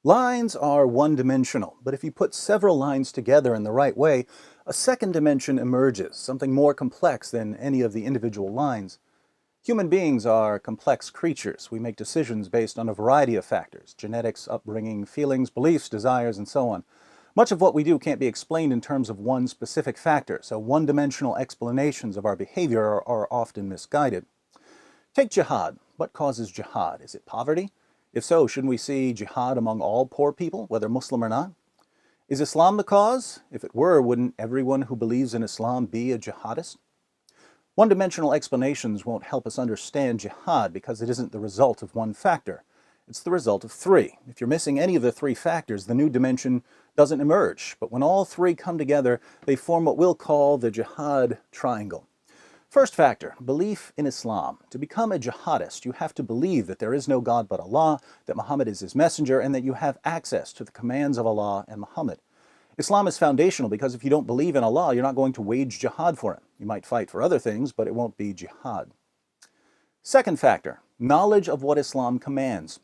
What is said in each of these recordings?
Lines are one-dimensional, but if you put several lines together in the right way, a second dimension emerges, something more complex than any of the individual lines. Human beings are complex creatures. We make decisions based on a variety of factors: genetics, upbringing, feelings, beliefs, desires, and so on. Much of what we do can't be explained in terms of one specific factor, so one-dimensional explanations of our behavior are often misguided. Take jihad. What causes jihad? Is it poverty? If so, shouldn't we see jihad among all poor people, whether Muslim or not? Is Islam the cause? If it were, wouldn't everyone who believes in Islam be a jihadist? One-dimensional explanations won't help us understand jihad because it isn't the result of one factor. It's the result of three. If you're missing any of the three factors, the new dimension doesn't emerge. But when all three come together, they form what we'll call the Jihad Triangle. First factor, belief in Islam. To become a jihadist, you have to believe that there is no God but Allah, that Muhammad is his messenger, and that you have access to the commands of Allah and Muhammad. Islam is foundational because if you don't believe in Allah, you're not going to wage jihad for him. You might fight for other things, but it won't be jihad. Second factor, knowledge of what Islam commands.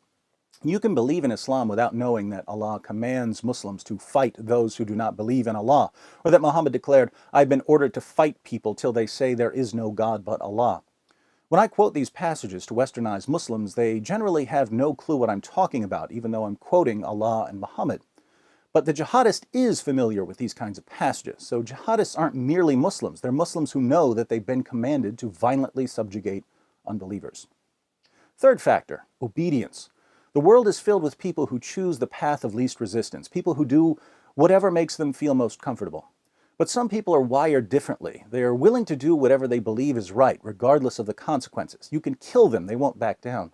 You can believe in Islam without knowing that Allah commands Muslims to fight those who do not believe in Allah, or that Muhammad declared, "I've been ordered to fight people till they say there is no God but Allah." When I quote these passages to westernized Muslims, they generally have no clue what I'm talking about, even though I'm quoting Allah and Muhammad. But the jihadist is familiar with these kinds of passages, so jihadists aren't merely Muslims. They're Muslims who know that they've been commanded to violently subjugate unbelievers. Third factor, obedience. The world is filled with people who choose the path of least resistance, people who do whatever makes them feel most comfortable. But some people are wired differently. They are willing to do whatever they believe is right, regardless of the consequences. You can kill them, they won't back down.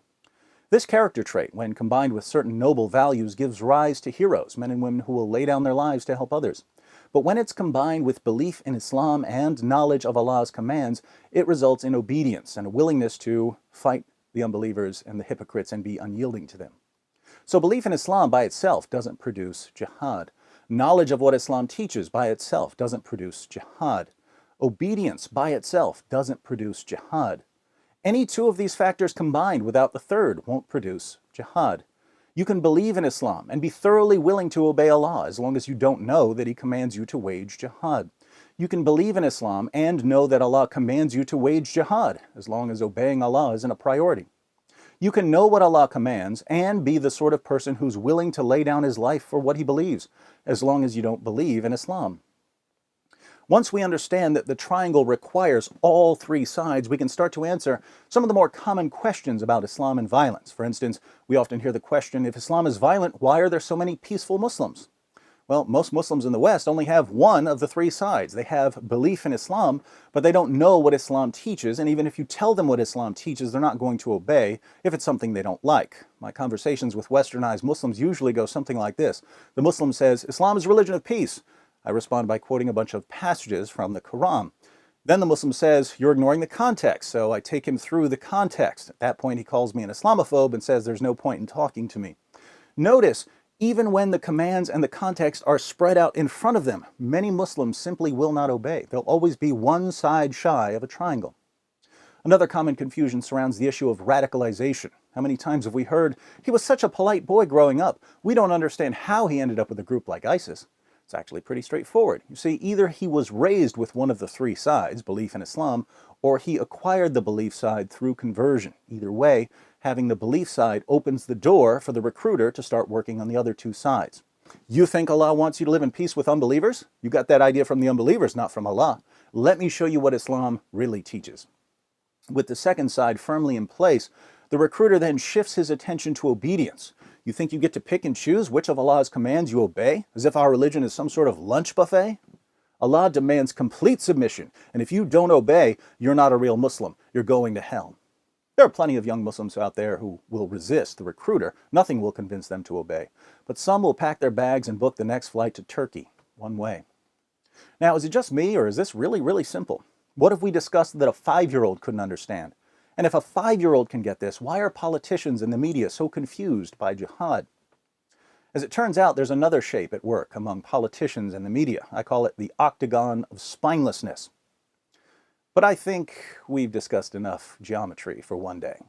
This character trait, when combined with certain noble values, gives rise to heroes, men and women who will lay down their lives to help others. But when it's combined with belief in Islam and knowledge of Allah's commands, it results in obedience and a willingness to fight the unbelievers and the hypocrites and be unyielding to them. So belief in Islam by itself doesn't produce jihad. Knowledge of what Islam teaches by itself doesn't produce jihad. Obedience by itself doesn't produce jihad. Any two of these factors combined without the third won't produce jihad. You can believe in Islam and be thoroughly willing to obey Allah as long as you don't know that He commands you to wage jihad. You can believe in Islam and know that Allah commands you to wage jihad as long as obeying Allah isn't a priority. You can know what Allah commands and be the sort of person who's willing to lay down his life for what he believes, as long as you don't believe in Islam. Once we understand that the triangle requires all three sides, we can start to answer some of the more common questions about Islam and violence. For instance, we often hear the question, if Islam is violent, why are there so many peaceful Muslims? Well, most Muslims in the West only have one of the three sides. They have belief in Islam, but they don't know what Islam teaches, and even if you tell them what Islam teaches, they're not going to obey if it's something they don't like. My conversations with westernized Muslims usually go something like this. The Muslim says, "Islam is a religion of peace." I respond by quoting a bunch of passages from the Quran. Then the Muslim says, "You're ignoring the context," so I take him through the context. At that point, he calls me an Islamophobe and says there's no point in talking to me. Notice, even when the commands and the context are spread out in front of them, many Muslims simply will not obey. They'll always be one side shy of a triangle. Another common confusion surrounds the issue of radicalization. How many times have we heard, "He was such a polite boy growing up. We don't understand how he ended up with a group like ISIS." It's actually pretty straightforward. You see, either he was raised with one of the three sides, belief in Islam, or he acquired the belief side through conversion. Either way, having the belief side opens the door for the recruiter to start working on the other two sides. You think Allah wants you to live in peace with unbelievers? You got that idea from the unbelievers, not from Allah. Let me show you what Islam really teaches. With the second side firmly in place, the recruiter then shifts his attention to obedience. You think you get to pick and choose which of Allah's commands you obey, as if our religion is some sort of lunch buffet? Allah demands complete submission, and if you don't obey, you're not a real Muslim. You're going to hell. There are plenty of young Muslims out there who will resist the recruiter. Nothing will convince them to obey. But some will pack their bags and book the next flight to Turkey, one way. Now, is it just me, or is this really, really simple? What if we discussed that a 5-year-old couldn't understand? And if a 5-year-old can get this, why are politicians and the media so confused by jihad? As it turns out, there's another shape at work among politicians and the media. I call it the octagon of spinelessness. But I think we've discussed enough geometry for one day.